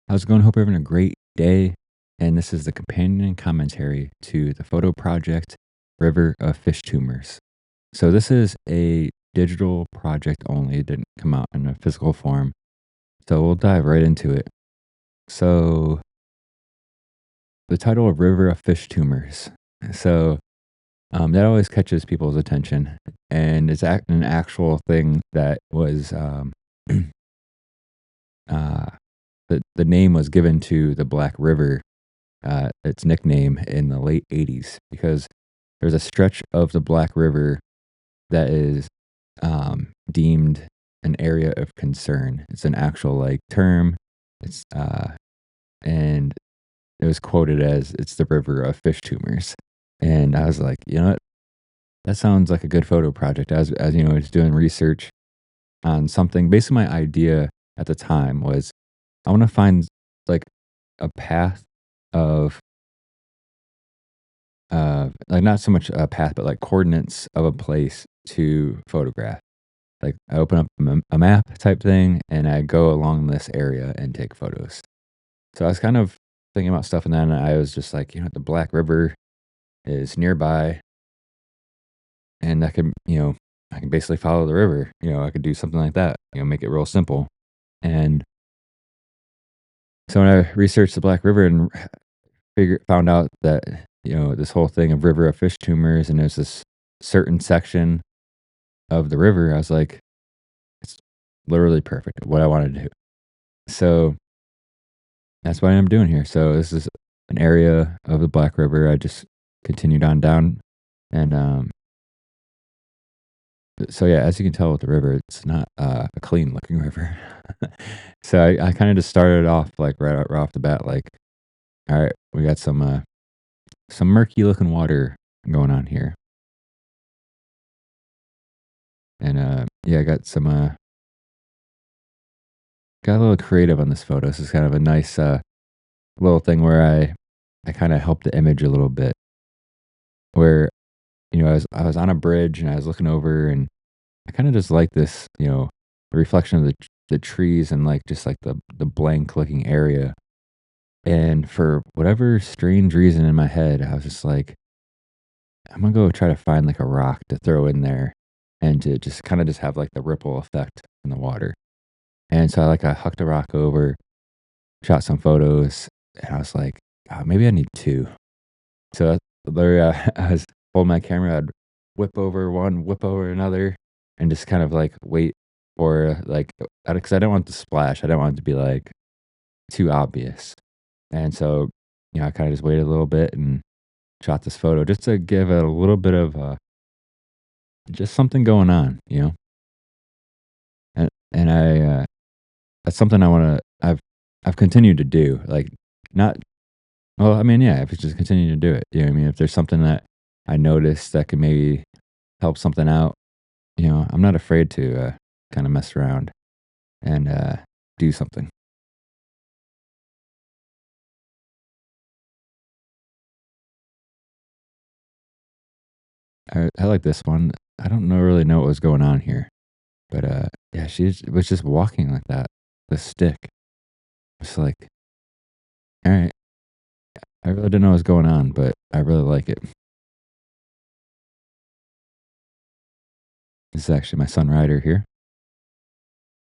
How's it going? Hope you're having a great day. And this is the companion commentary to the photo project River of Fish Tumors. So, this is a digital project only. It didn't come out in a physical form. So, we'll dive right into it. So, the title of River of Fish Tumors. So, that always catches people's attention. And it's an actual thing that was, uh, the name was given to the Black River, its nickname in the late 80s because there's a stretch of the Black River that is deemed an area of concern. It's an actual like term. It's and it was quoted as it's the river of fish tumors. And I was like, you know what? That sounds like a good photo project. As you know, I was doing research on something. Basically, my idea at the time was I want to find like a path of like, not so much a path, but, like, coordinates of a place to photograph. Like, I open up a map type thing, and I go along this area and take photos. So, I was kind of thinking about stuff, and then I was just like, you know, the Black River is nearby, and I can basically follow the river. I could do something like that, make it real simple. And so when I researched the Black River and found out that, this whole thing of river of fish tumors, and there's this certain section of the river, I was like, it's literally perfect, what I wanted to do. So that's what I'm doing here. So this is an area of the Black River. I just continued on down, and so yeah, as you can tell with the river, it's not a clean looking river. So I kind of just started off like right off the bat, like, all right, we got some murky looking water going on here, and yeah, I got got a little creative on this photo. This is kind of a nice little thing where I kind of helped the image a little bit. Where I was on a bridge and I was looking over, and I kind of just like this, the reflection of the trees and like just like the blank looking area. And for whatever strange reason in my head, I was just like, I'm gonna go try to find like a rock to throw in there, and to just kind of just have like the ripple effect in the water. And so I hucked a rock over, shot some photos, and I was like, "Oh, maybe I need two." So literally, I was holding my camera, I'd whip over one, whip over another, and just kind of like wait for like, because I don't want to splash. I don't want it to be like too obvious. And so, I kind of just waited a little bit and shot this photo just to give it a little bit of just something going on, and that's something I've continued to do. Like, not well, I mean, yeah, if it's just continue to do it, I mean? If there's something that I notice that could maybe help something out, I'm not afraid to kind of mess around and do something. I like this one. I don't really know what was going on here, but yeah, was just walking like that, the stick. It's like, all right, I really didn't know what was going on, but I really like it. This is actually my son Ryder here,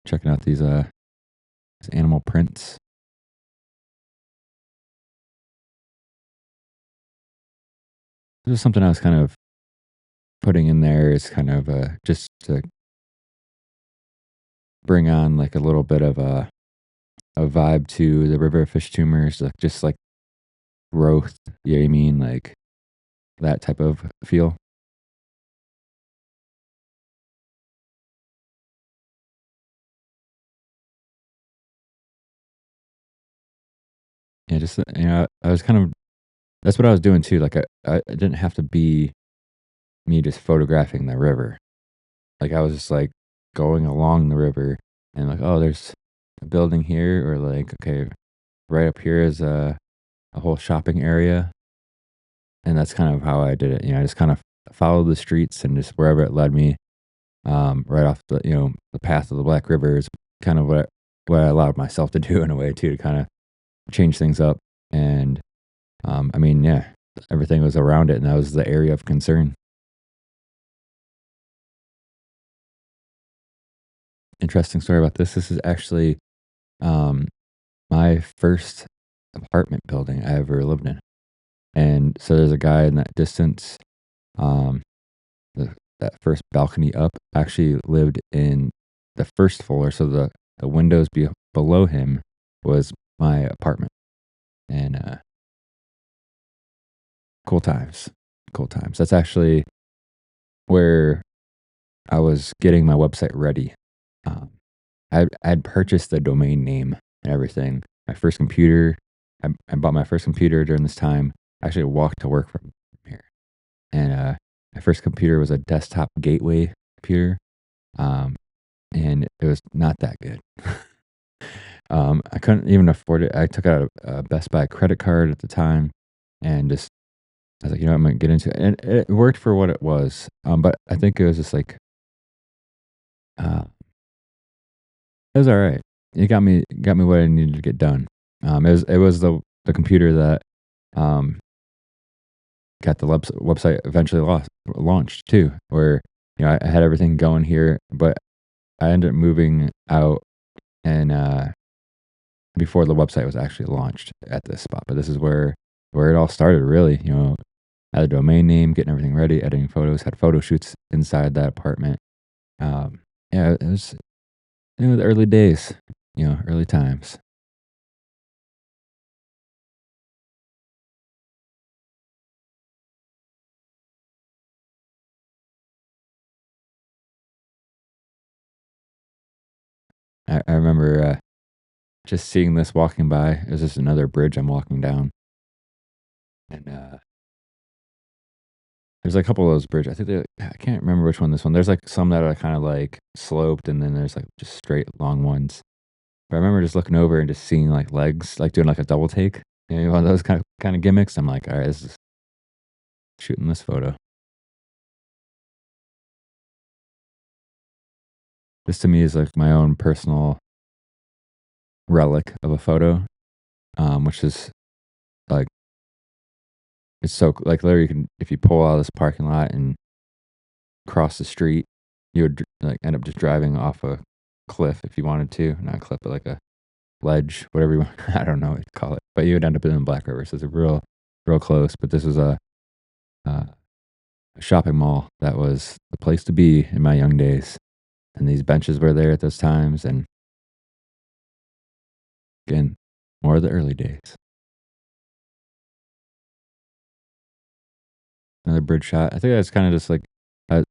checking out these animal prints. This is something I was kind of putting in there is kind of just to bring on like a little bit of a vibe to the river of fish tumors, like just like growth. Yeah, I mean, like that type of feel. Yeah, just I was kind of that's what I was doing too. Like I it didn't have to be me just photographing the river. Like I was just like going along the river and like, oh, there's a building here, or like, okay, right up here is a whole shopping area. And that's kind of how I did it. I just kind of followed the streets and just wherever it led me, right off the path of the Black River is kind of what I allowed myself to do in a way too, to kind of change things up. And I mean, yeah, everything was around it, and that was the area of concern. Interesting story about this. This is actually um, my first apartment building I ever lived in. And so there's a guy in that distance. Um, that first balcony up actually lived in the first floor. So the windows below him was my apartment. And cool times. Cool times. That's actually where I was getting my website ready. Um, I'd purchased the domain name and everything. My first computer, I bought my first computer during this time. I actually walked to work from here. And my first computer was a desktop gateway computer. Um, and it was not that good. I couldn't even afford it. I took out a Best Buy credit card at the time and just, I was like, I'm gonna get into it. And it worked for what it was. But I think it was just like, uh, it was all right. It got me what I needed to get done. It was the computer that um, got the website eventually launched too, where I had everything going here, but I ended up moving out and before the website was actually launched at this spot. But this is where it all started, really. I had a domain name, getting everything ready, editing photos, had photo shoots inside that apartment. Um, yeah, it was the early days, early times. I remember just seeing this walking by. It was just another bridge I'm walking down, and there's like a couple of those bridges. I think I can't remember which one this one. There's like some that are kind of like sloped, and then there's like just straight long ones. But I remember just looking over and just seeing like legs, like doing like a double take. One of those kind of gimmicks. I'm like, all right, this is shooting this photo. This to me is like my own personal relic of a photo, which is like it's so like literally you can if you pull out of this parking lot and cross the street, you would like end up just driving off a cliff if you wanted to, not a cliff, but like a ledge, whatever you want. I don't know what to call it, but you would end up in the Black River. So it's a real close. But this was uh, a shopping mall that was the place to be in my young days, and these benches were there at those times. And again, more of the early days. Another bridge shot. I think that's kind of just like I,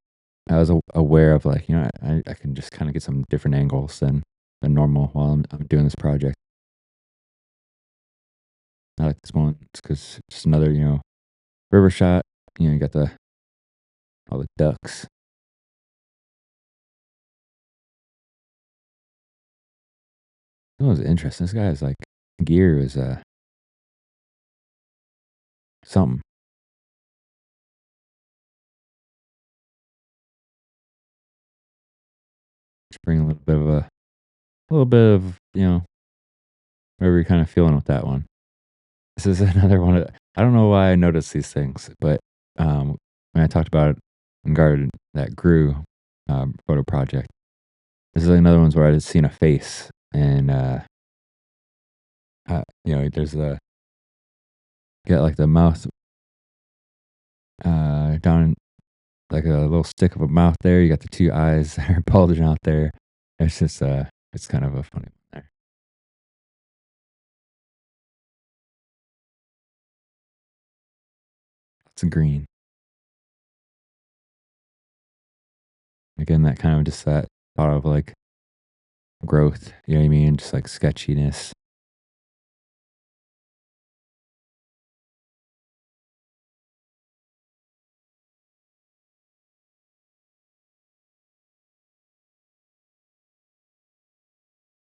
I was aware of like I can just kind of get some different angles than normal while I'm doing this project. I like this one because just another river shot. You got the all the ducks. That was interesting. This guy's like gear is something. Just bring a little bit of whatever you're kind of feeling with that one. This is another one. I don't know why I noticed these things, but when I talked about in garden that grew photo project, this is another ones where I just seen a face and there's the get like the mouth down like a little stick of a mouth there. You got the two eyes that are bulging out there. It's just it's kind of a funny one there. It's green. Again, that kind of just that thought of like growth, you know what I mean? Just like sketchiness.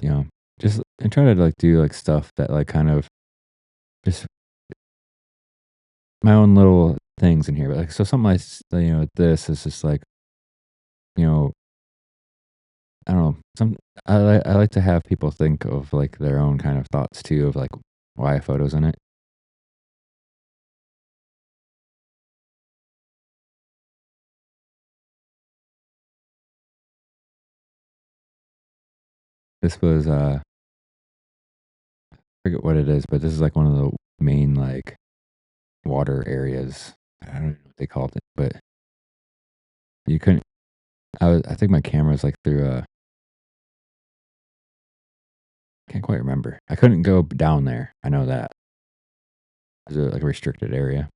You know, just and try to like do like stuff that like kind of just my own little things in here. But like so something like this is just like, you know, I don't know. I like to have people think of like their own kind of thoughts too of like why a photo's in it. This was, forget what it is, but this is, like, one of the main, like, water areas. I don't know what they called it, but you couldn't I think my camera was, like, through a can't quite remember. I couldn't go down there, I know that. It was, like, a restricted area.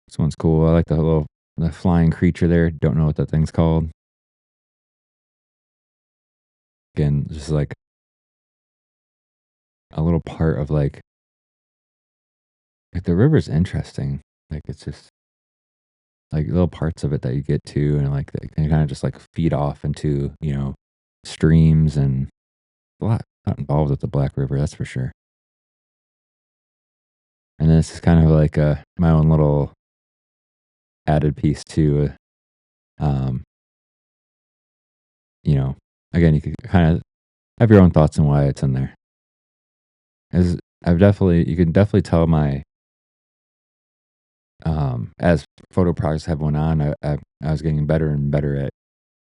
This one's cool, I like the flying creature there, don't know what that thing's called. Again, just, like, a little part of, like, the river's interesting. Like, it's just, like, little parts of it that you get to and, like, they can kinda just, like, feed off into, streams and a lot involved with the Black River, that's for sure. And then this is kind of like, my own little added piece to, um, you know, again, you could kinda have your own thoughts on why it's in there. As you can definitely tell as photo projects have went on, I was getting better and better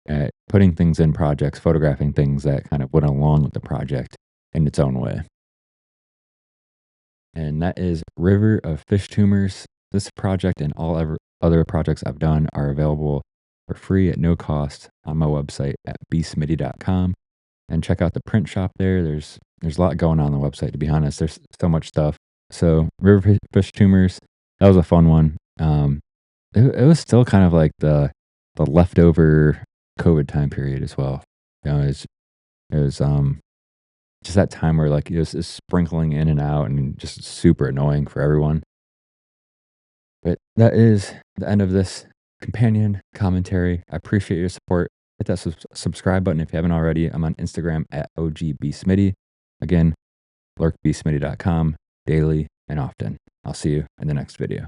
at putting things in projects, photographing things that kind of went along with the project in its own way. And that is River of Fish Tumors. This project and all other projects I've done are available for free at no cost on my website at bsmitty.com. And check out the print shop there. There's a lot going on the website, to be honest. There's so much stuff. So Fish Tumors, that was a fun one. It was still kind of like the leftover COVID time period as well. It was just that time where like it was just sprinkling in and out and just super annoying for everyone. But that is the end of this companion commentary. I appreciate your support. Hit that subscribe button if you haven't already. I'm on Instagram at OGBSmitty. Again, lurkbsmitty.com daily and often. I'll see you in the next video.